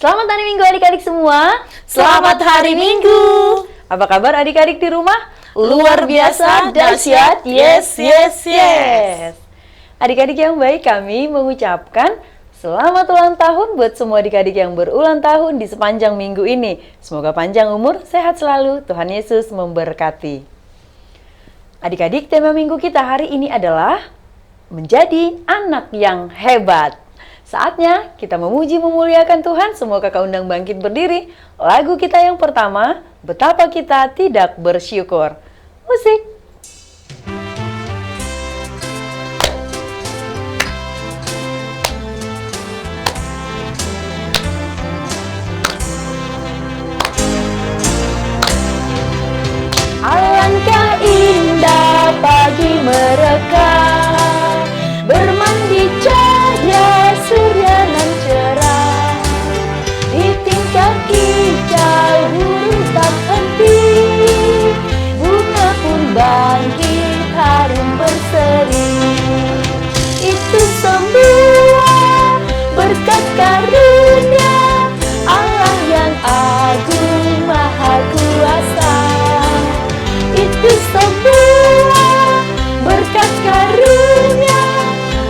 Selamat hari Minggu adik-adik semua. Selamat hari Minggu. Apa kabar adik-adik di rumah? Luar biasa, dahsyat, yes, yes, yes. Adik-adik yang baik, kami mengucapkan selamat ulang tahun buat semua adik-adik yang berulang tahun di sepanjang minggu ini. Semoga panjang umur, sehat selalu, Tuhan Yesus memberkati. Adik-adik, tema minggu kita hari ini adalah menjadi anak yang hebat. Saatnya kita memuji memuliakan Tuhan. Semua kakak undang bangkit berdiri. Lagu kita yang pertama, betapa kita tidak bersyukur. Musik. Alangkah indah pagi mereka, bermandi cahaya surya nan cerah. Di tingkah kicau burung tak henti, bunga pun bangkit harum berseri. Itu semua berkat karunia Allah yang agung maha kuasa. Itu semua berkat karunia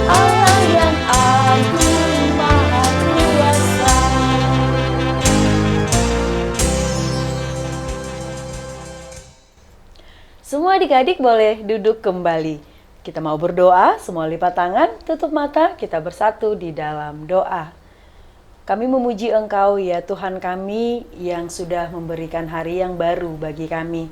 Allah yang agung maha kuasa. Semua adik-adik boleh duduk kembali. Kita mau berdoa, semua lipat tangan, tutup mata, kita bersatu di dalam doa. Kami memuji Engkau ya Tuhan kami yang sudah memberikan hari yang baru bagi kami.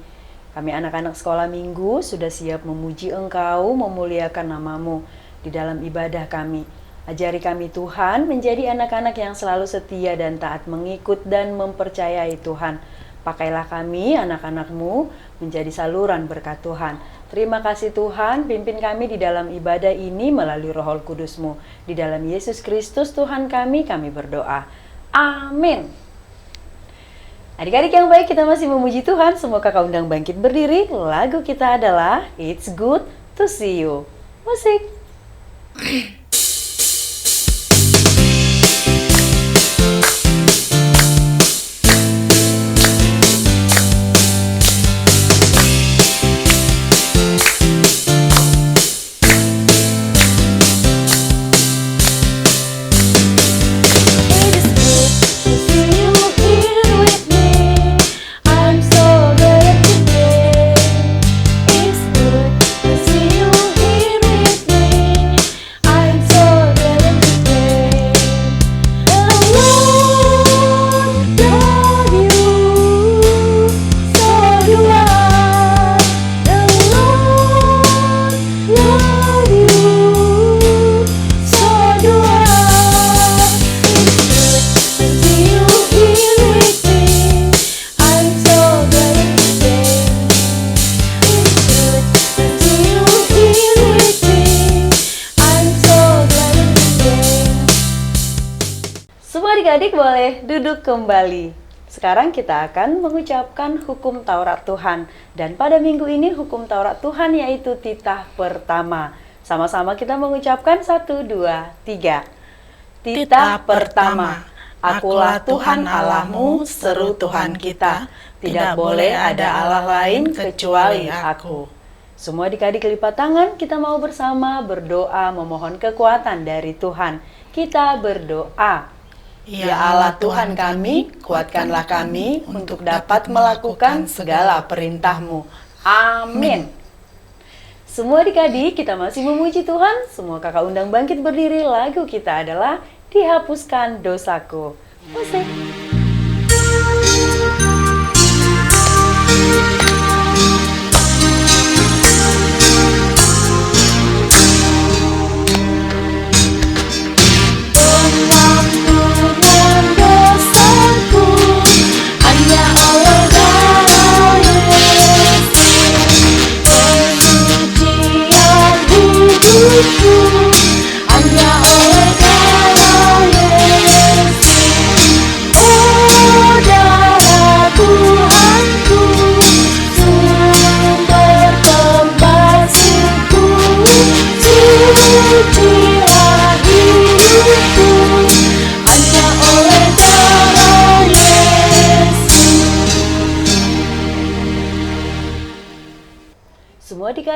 Kami anak-anak sekolah minggu sudah siap memuji Engkau, memuliakan nama-Mu di dalam ibadah kami. Ajari kami Tuhan menjadi anak-anak yang selalu setia dan taat mengikut dan mempercayai Tuhan. Pakailah kami anak-anak-Mu menjadi saluran berkat Tuhan. Terima kasih Tuhan, pimpin kami di dalam ibadah ini melalui Roh Kudus-Mu. Di dalam Yesus Kristus Tuhan kami berdoa. Amin. Adik-adik yang baik, kita masih memuji Tuhan. Semua kakak undang bangkit berdiri. Lagu kita adalah It's Good to See You. Musik. Adik-adik boleh duduk kembali. Sekarang kita akan mengucapkan hukum Taurat Tuhan. Dan pada minggu ini hukum Taurat Tuhan yaitu titah pertama. Sama-sama kita mengucapkan 1, 2, 3. Titah pertama. Akulah Tuhan Allahmu, seru Tuhan kita. Tidak boleh ada Allah lain kecuali aku. Semua adik-adik lipat tangan, kita mau bersama berdoa memohon kekuatan dari Tuhan. Kita berdoa. Ya Allah Tuhan kami, kuatkanlah kami untuk dapat melakukan segala perintah-Mu. Amin. Semua adik-adik, kita masih memuji Tuhan. Semua kakak undang bangkit berdiri. Lagu kita adalah Dihapuskan Dosaku. Musik. Hanya oleh Kau Yesus, oh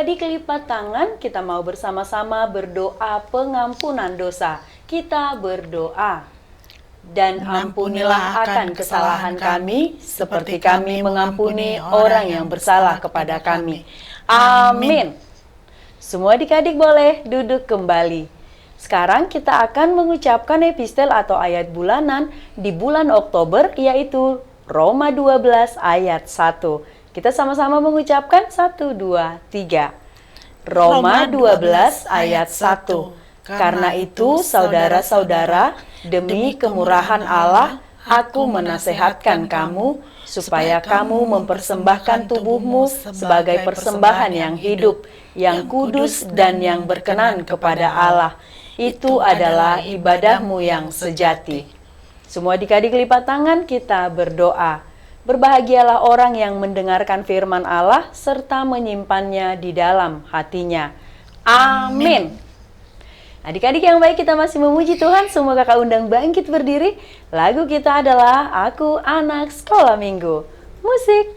Adik-adik lipat tangan, kita mau bersama-sama berdoa pengampunan dosa. Kita berdoa. Dan ampunilah akan kesalahan kami, seperti kami mengampuni orang yang bersalah kepada kami. Amin. Semua adik-adik boleh duduk kembali. Sekarang kita akan mengucapkan epistel atau ayat bulanan di bulan Oktober, yaitu Roma 12 ayat 1. Kita sama-sama mengucapkan 1, 2, 3. Roma 12 ayat 1. Karena itu, saudara-saudara, demi kemurahan Allah, aku menasehatkan kamu, supaya kamu mempersembahkan tubuhmu sebagai persembahan yang hidup, yang kudus dan yang berkenan kepada Allah. Itu adalah ibadahmu yang sejati. Semua adik-adik lipat tangan, kita berdoa. Berbahagialah orang yang mendengarkan firman Allah serta menyimpannya di dalam hatinya. Amin. Adik-adik yang baik, kita masih memuji Tuhan. Semua kakak undang bangkit berdiri. Lagu kita adalah Aku Anak Sekolah Minggu. Musik.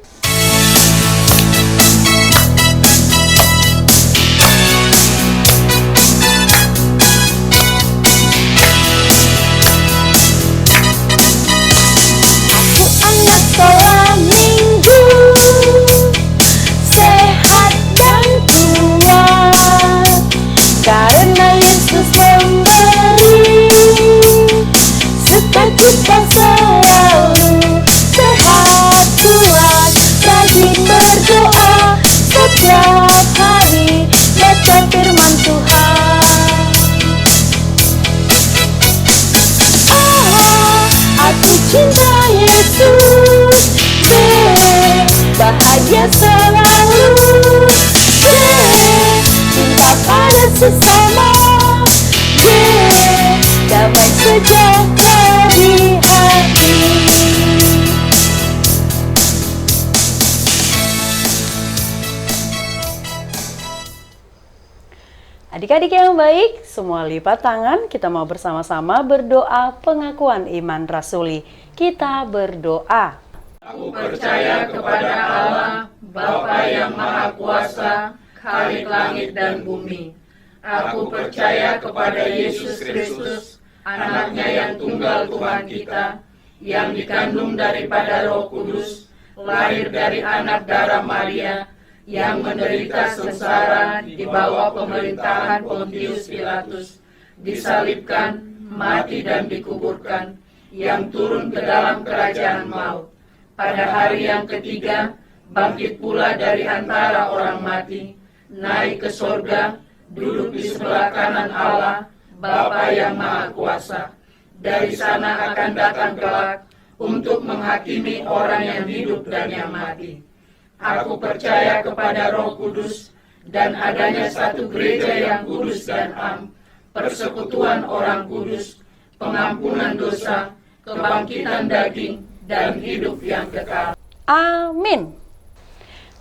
Sekolah minggu sehat dan kuat, karena Yesus memberi sukacita selalu. Sehat kuat, rajin berdoa setiap hari, baca firman Tuhan. Aku cinta Yesus, bahagia selalu, cinta pada sesama, damai sejahtera di hati. Adik-adik yang baik, semua lipat tangan, kita mau bersama-sama berdoa pengakuan iman rasuli. Kita berdoa. Aku percaya kepada Allah, Bapa yang Maha Kuasa, Khalik langit dan bumi. Aku percaya kepada Yesus Kristus, anaknya yang tunggal Tuhan kita, yang dikandung daripada Roh Kudus, lahir dari anak darah Maria, yang menderita sengsara di bawah pemerintahan Pontius Pilatus, disalibkan, mati dan dikuburkan, yang turun ke dalam kerajaan maut. Pada hari yang ketiga, bangkit pula dari antara orang mati, naik ke sorga, duduk di sebelah kanan Allah, Bapa yang Maha Kuasa. Dari sana akan datang kelak untuk menghakimi orang yang hidup dan yang mati. Aku percaya kepada Roh Kudus dan adanya satu gereja yang kudus dan am, persekutuan orang kudus, pengampunan dosa, kebangkitan daging, dan hidup yang kekal. Amin.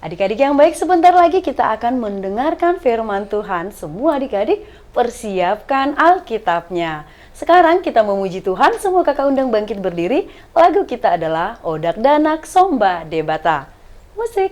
Adik-adik yang baik, sebentar lagi kita akan mendengarkan firman Tuhan. Semua adik-adik persiapkan Alkitabnya. Sekarang kita memuji Tuhan, semua kakak undang bangkit berdiri. Lagu kita adalah Odak Danak Somba Debata. Musik.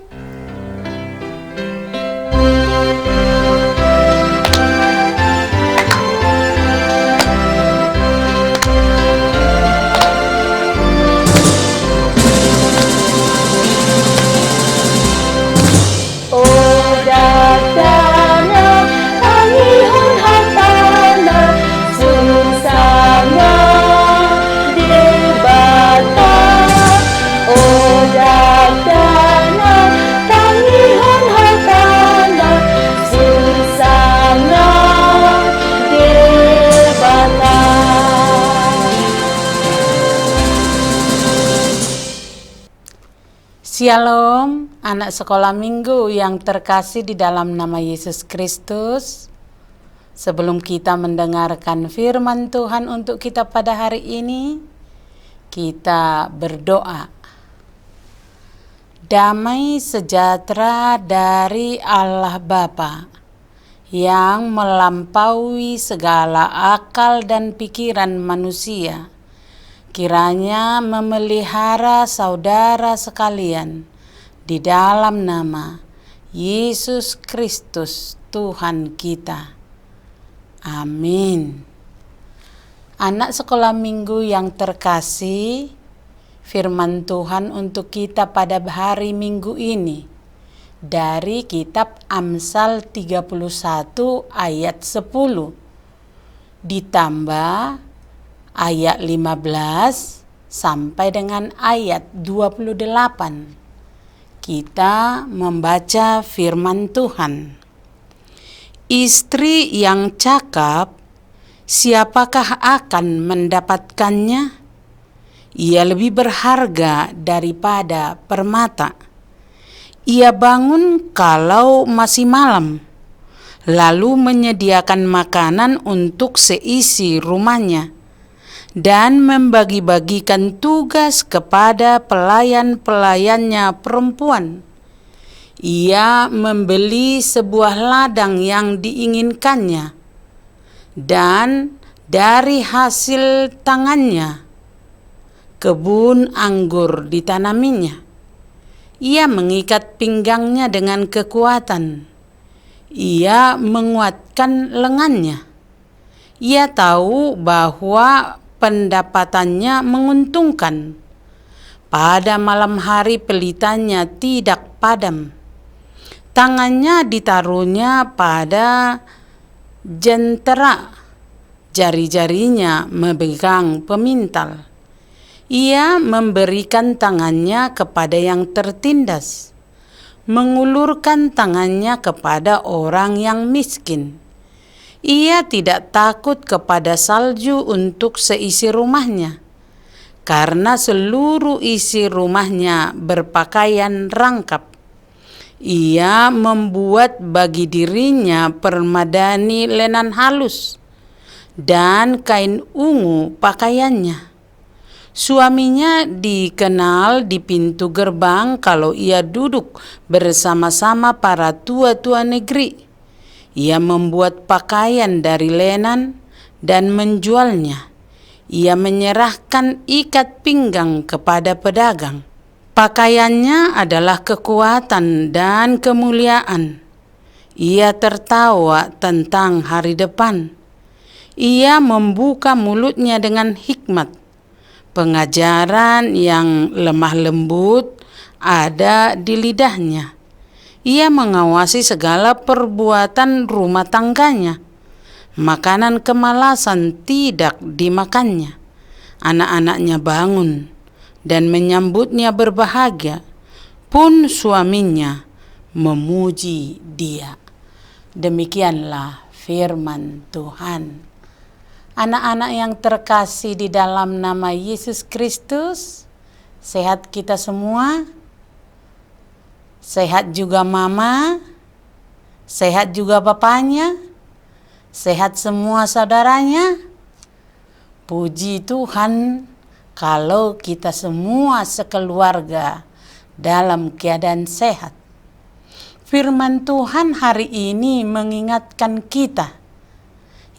Shalom, anak sekolah minggu yang terkasih di dalam nama Yesus Kristus. Sebelum kita mendengarkan firman Tuhan untuk kita pada hari ini, kita berdoa. Damai sejahtera dari Allah Bapa yang melampaui segala akal dan pikiran manusia, kiranya memelihara saudara sekalian di dalam nama Yesus Kristus Tuhan kita. Amin. Anak sekolah minggu yang terkasih, firman Tuhan untuk kita pada hari Minggu ini dari kitab Amsal 31 ayat 10 ditambah ayat 15 sampai dengan ayat 28. Kita membaca firman Tuhan. Istri yang cakap, siapakah akan mendapatkannya? Ia lebih berharga daripada permata. Ia bangun kalau masih malam, lalu menyediakan makanan untuk seisi rumahnya, dan membagi-bagikan tugas kepada pelayan-pelayannya perempuan. Ia membeli sebuah ladang yang diinginkannya, dan dari hasil tangannya kebun anggur ditanaminya. Ia mengikat pinggangnya dengan kekuatan. Ia menguatkan lengannya. Ia tahu bahwa pendapatannya menguntungkan. Pada malam hari pelitanya tidak padam. Tangannya ditaruhnya pada jentera, jari-jarinya memegang pemintal. Ia memberikan tangannya kepada yang tertindas, mengulurkan tangannya kepada orang yang miskin. Ia tidak takut kepada salju untuk seisi rumahnya, karena seluruh isi rumahnya berpakaian rangkap. Ia membuat bagi dirinya permadani lenan halus dan kain ungu pakaiannya. Suaminya dikenal di pintu gerbang kalau ia duduk bersama-sama para tua-tua negeri. Ia membuat pakaian dari lenan dan menjualnya. Ia menyerahkan ikat pinggang kepada pedagang. Pakaiannya adalah kekuatan dan kemuliaan. Ia tertawa tentang hari depan. Ia membuka mulutnya dengan hikmat. Pengajaran yang lemah lembut ada di lidahnya. Ia mengawasi segala perbuatan rumah tangganya. Makanan kemalasan tidak dimakannya. Anak-anaknya bangun dan menyambutnya berbahagia, pun suaminya memuji dia. Demikianlah firman Tuhan. Anak-anak yang terkasih di dalam nama Yesus Kristus, sehat kita semua, sehat juga mama, sehat juga bapaknya, sehat semua saudaranya. Puji Tuhan kalau kita semua sekeluarga dalam keadaan sehat. Firman Tuhan hari ini mengingatkan kita,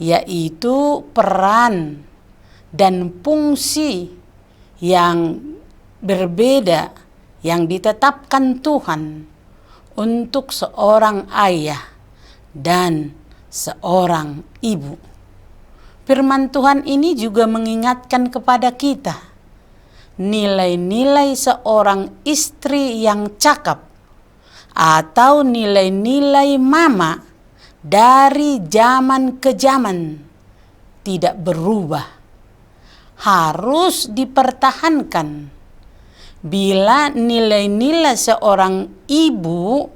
yaitu peran dan fungsi yang berbeda yang ditetapkan Tuhan untuk seorang ayah dan seorang ibu. Firman Tuhan ini juga mengingatkan kepada kita nilai-nilai seorang istri yang cakap atau nilai-nilai mama dari zaman ke zaman tidak berubah, harus dipertahankan. Bila nilai-nilai seorang ibu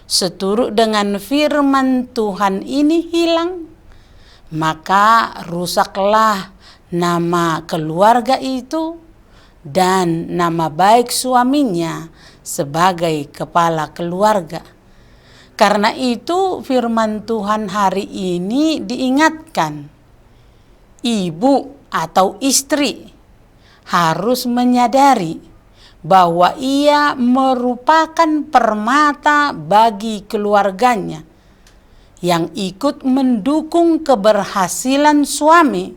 seturut dengan firman Tuhan ini hilang, maka rusaklah nama keluarga itu dan nama baik suaminya sebagai kepala keluarga. Karena itu firman Tuhan hari ini diingatkan, ibu atau istri harus menyadari bahwa ia merupakan permata bagi keluarganya yang ikut mendukung keberhasilan suami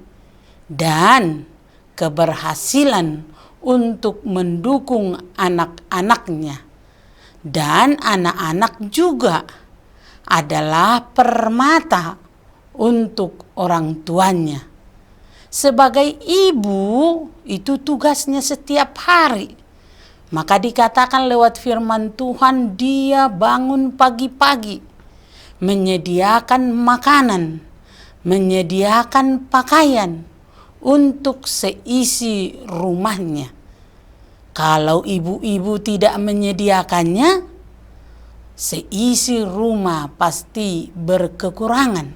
dan keberhasilan untuk mendukung anak-anaknya. Dan anak-anak juga adalah permata untuk orang tuanya. Sebagai ibu, itu tugasnya setiap hari. Maka dikatakan lewat firman Tuhan, dia bangun pagi-pagi, menyediakan makanan, menyediakan pakaian untuk seisi rumahnya. Kalau ibu-ibu tidak menyediakannya, seisi rumah pasti berkekurangan.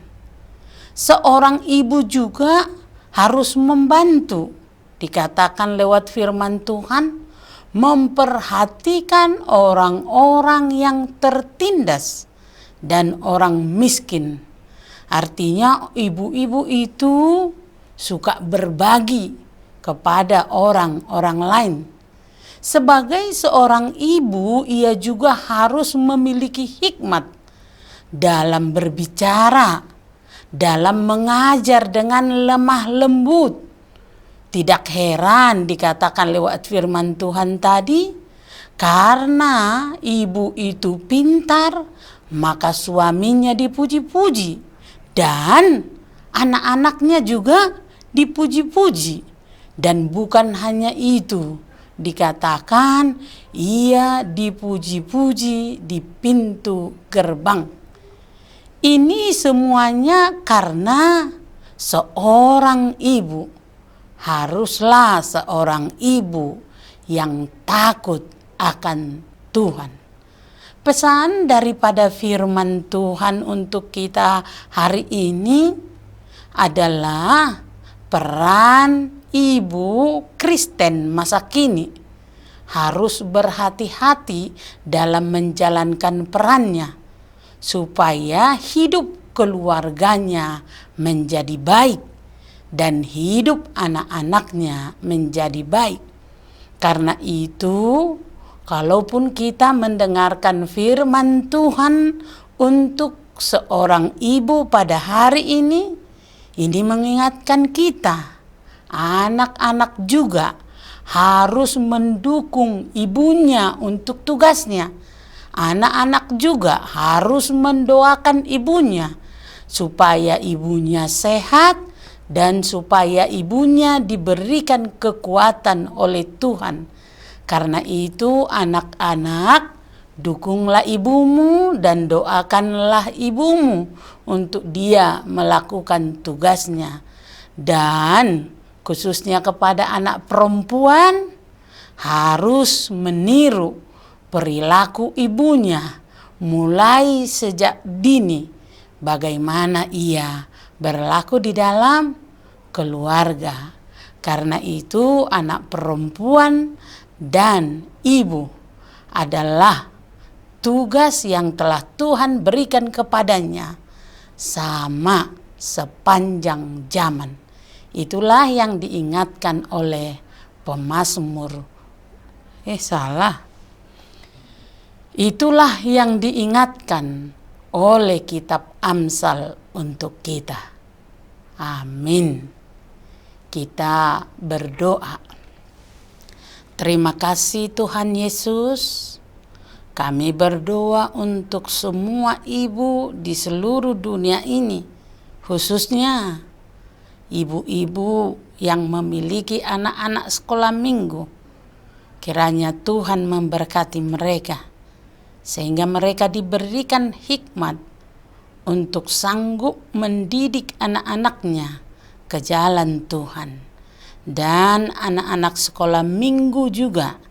Seorang ibu juga harus membantu. Dikatakan lewat firman Tuhan, memperhatikan orang-orang yang tertindas dan orang miskin. Artinya ibu-ibu itu suka berbagi kepada orang-orang lain. Sebagai seorang ibu, ia juga harus memiliki hikmat dalam berbicara, dalam mengajar dengan lemah lembut. Tidak heran dikatakan lewat firman Tuhan tadi, karena ibu itu pintar, maka suaminya dipuji-puji dan anak-anaknya juga dipuji-puji. Dan bukan hanya itu, dikatakan ia dipuji-puji di pintu gerbang. Ini semuanya karena seorang ibu haruslah seorang ibu yang takut akan Tuhan. Pesan daripada firman Tuhan untuk kita hari ini adalah peran ibu Kristen masa kini harus berhati-hati dalam menjalankan perannya supaya hidup keluarganya menjadi baik dan hidup anak-anaknya menjadi baik. Karena itu, kalaupun kita mendengarkan firman Tuhan untuk seorang ibu pada hari ini mengingatkan kita, anak-anak juga harus mendukung ibunya untuk tugasnya. Anak-anak juga harus mendoakan ibunya supaya ibunya sehat dan supaya ibunya diberikan kekuatan oleh Tuhan. Karena itu anak-anak, dukunglah ibumu dan doakanlah ibumu untuk dia melakukan tugasnya. Dan khususnya kepada anak perempuan, harus meniru perilaku ibunya mulai sejak dini, bagaimana ia berlaku di dalam keluarga. Karena itu anak perempuan dan ibu adalah tugas yang telah Tuhan berikan kepadanya sama sepanjang zaman. Itulah yang diingatkan oleh pemazmur. Itulah yang diingatkan oleh kitab Amsal untuk kita. Amin. Kita berdoa. Terima kasih Tuhan Yesus. Kami berdoa untuk semua ibu di seluruh dunia ini, khususnya ibu-ibu yang memiliki anak-anak sekolah minggu. Kiranya Tuhan memberkati mereka, sehingga mereka diberikan hikmat untuk sanggup mendidik anak-anaknya ke jalan Tuhan. Dan anak-anak sekolah minggu juga,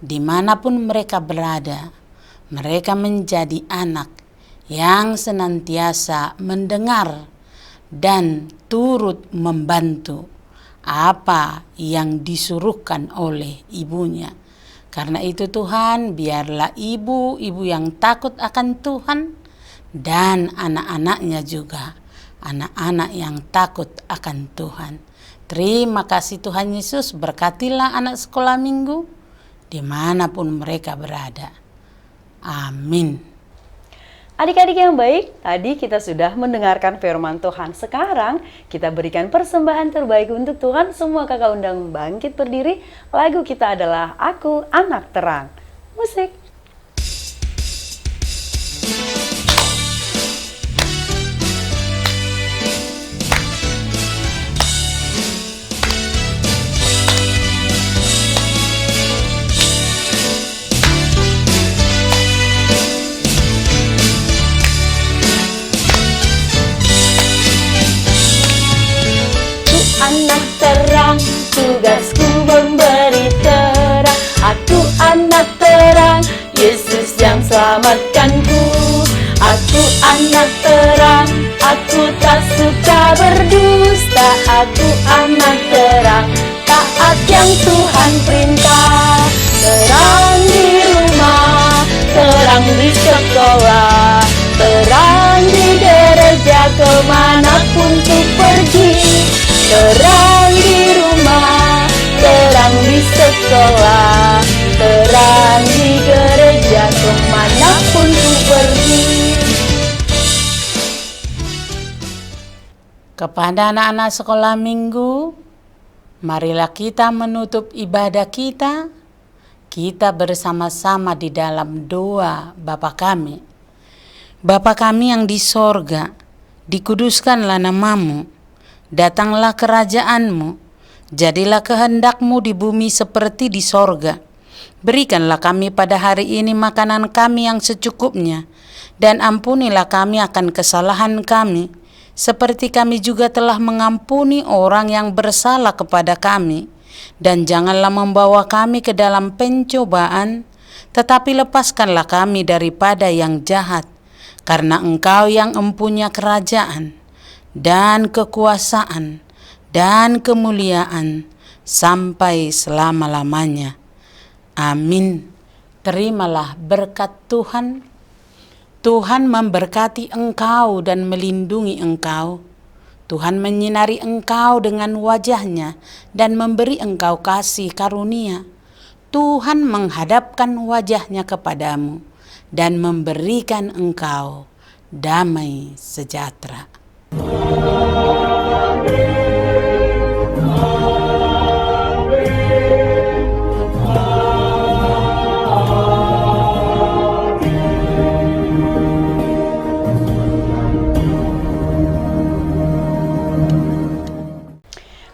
dimanapun mereka berada, mereka menjadi anak yang senantiasa mendengar dan turut membantu apa yang disuruhkan oleh ibunya. Karena itu Tuhan, biarlah ibu-ibu yang takut akan Tuhan dan anak-anaknya juga anak-anak yang takut akan Tuhan. Terima kasih Tuhan Yesus, berkatilah anak sekolah minggu dimanapun mereka berada. Amin. Adik-adik yang baik, tadi kita sudah mendengarkan firman Tuhan. Sekarang kita berikan persembahan terbaik untuk Tuhan. Semua kakak undang bangkit berdiri. Lagu kita adalah Aku Anak Terang. Musik. Anak terang, tugasku memberi terang. Aku anak terang, Yesus yang selamatkanku. Aku anak terang, aku tak suka berdusta. Aku anak terang, taat yang Tuhan perintah. Terang di rumah, terang di sekolah, terang di gereja, kemanapun ku pergi. Terang di rumah, terang di sekolah, terang di gereja, kemanapun ku pergi. Kepada anak-anak sekolah minggu, marilah kita menutup ibadah kita. Kita bersama-sama di dalam doa Bapa kami. Bapa kami yang di sorga, dikuduskanlah namamu. Datanglah kerajaanmu, jadilah kehendakmu di bumi seperti di sorga. Berikanlah kami pada hari ini makanan kami yang secukupnya, dan ampunilah kami akan kesalahan kami, seperti kami juga telah mengampuni orang yang bersalah kepada kami. Dan janganlah membawa kami ke dalam pencobaan, tetapi lepaskanlah kami daripada yang jahat, karena Engkau yang empunya kerajaan, dan kekuasaan, dan kemuliaan, sampai selama-lamanya. Amin. Terimalah berkat Tuhan. Tuhan memberkati engkau dan melindungi engkau. Tuhan menyinari engkau dengan wajah-Nya dan memberi engkau kasih karunia. Tuhan menghadapkan wajah-Nya kepadamu dan memberikan engkau damai sejahtera.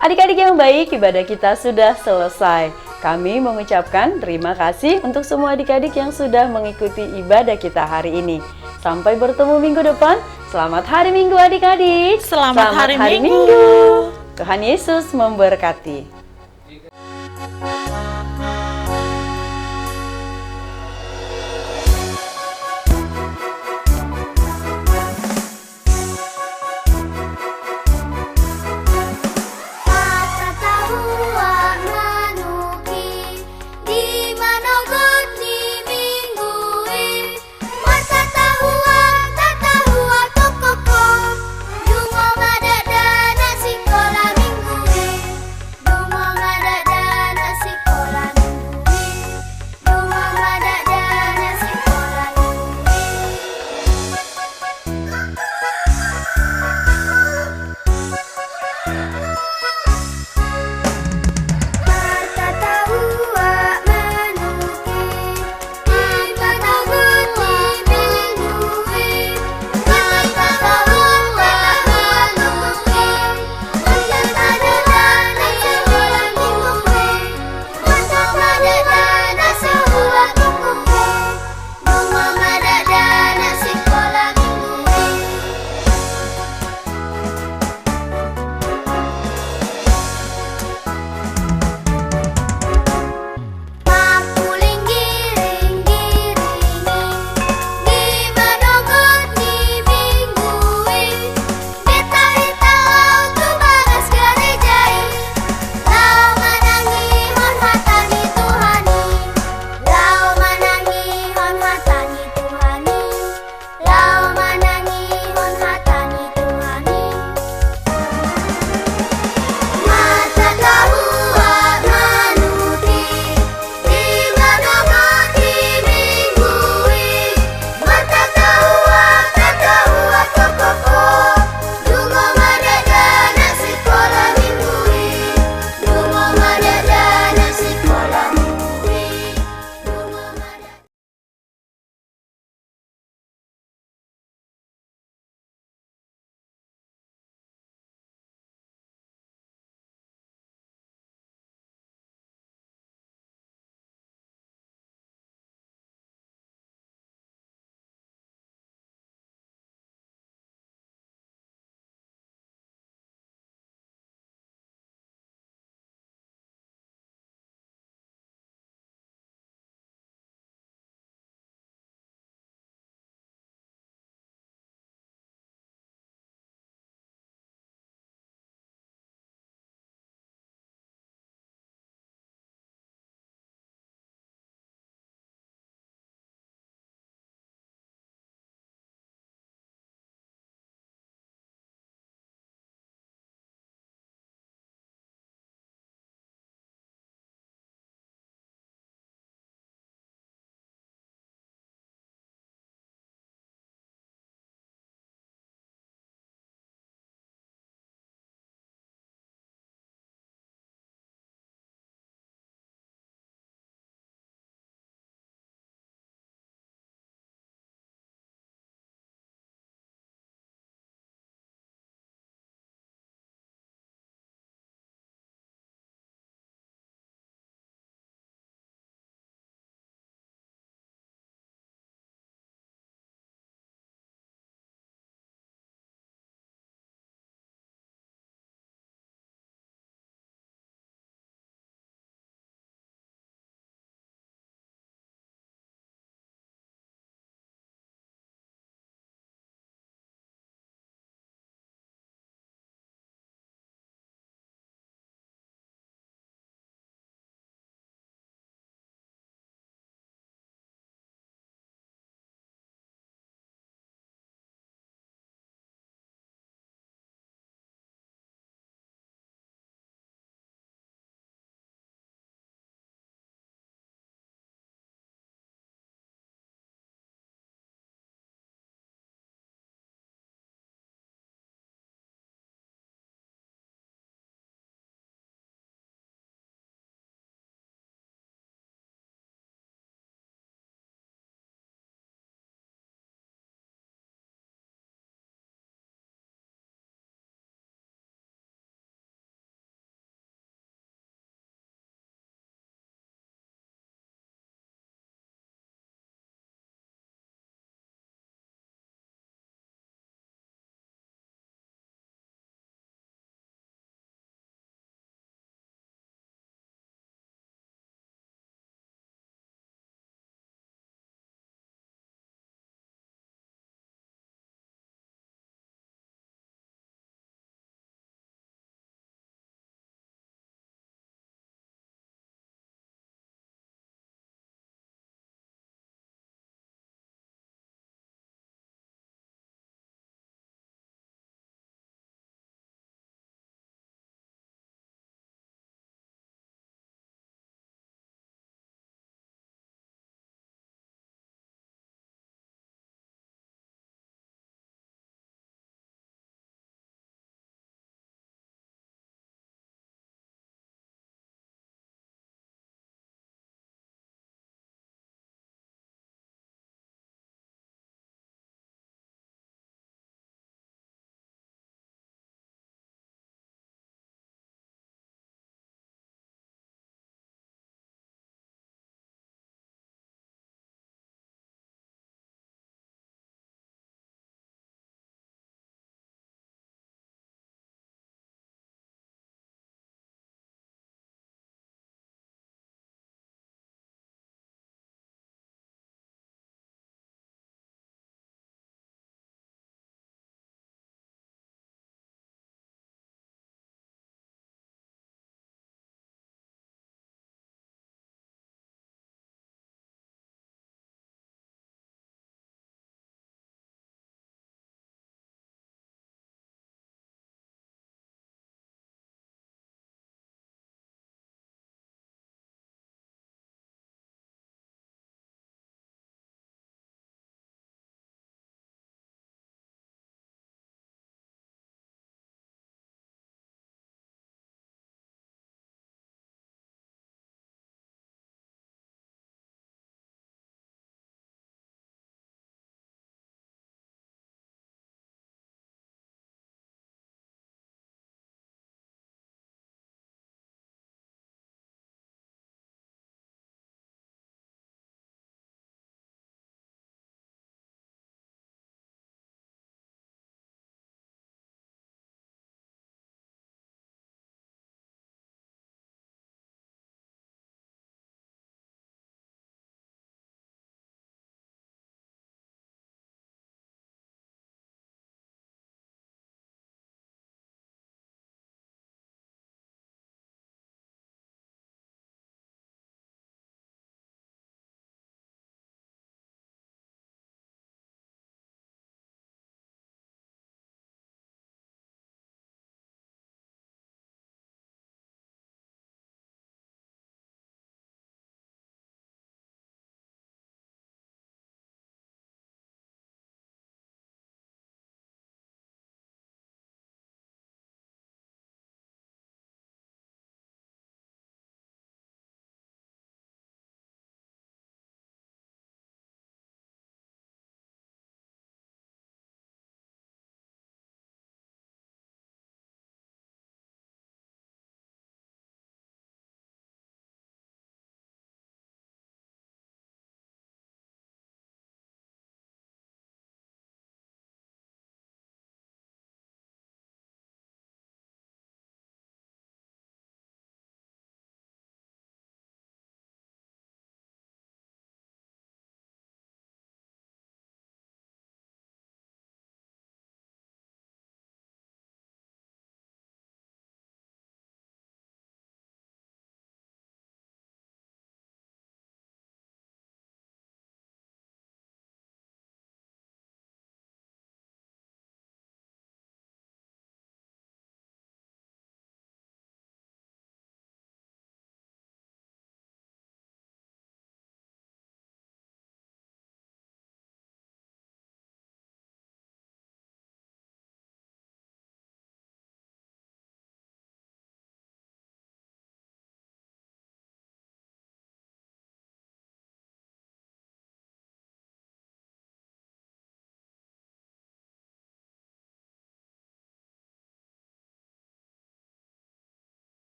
Adik-adik yang baik, ibadah kita sudah selesai. Kami mengucapkan terima kasih untuk semua adik-adik yang sudah mengikuti ibadah kita hari ini. Sampai bertemu minggu depan. Selamat hari Minggu adik-adik. Selamat hari Minggu. Tuhan Yesus memberkati.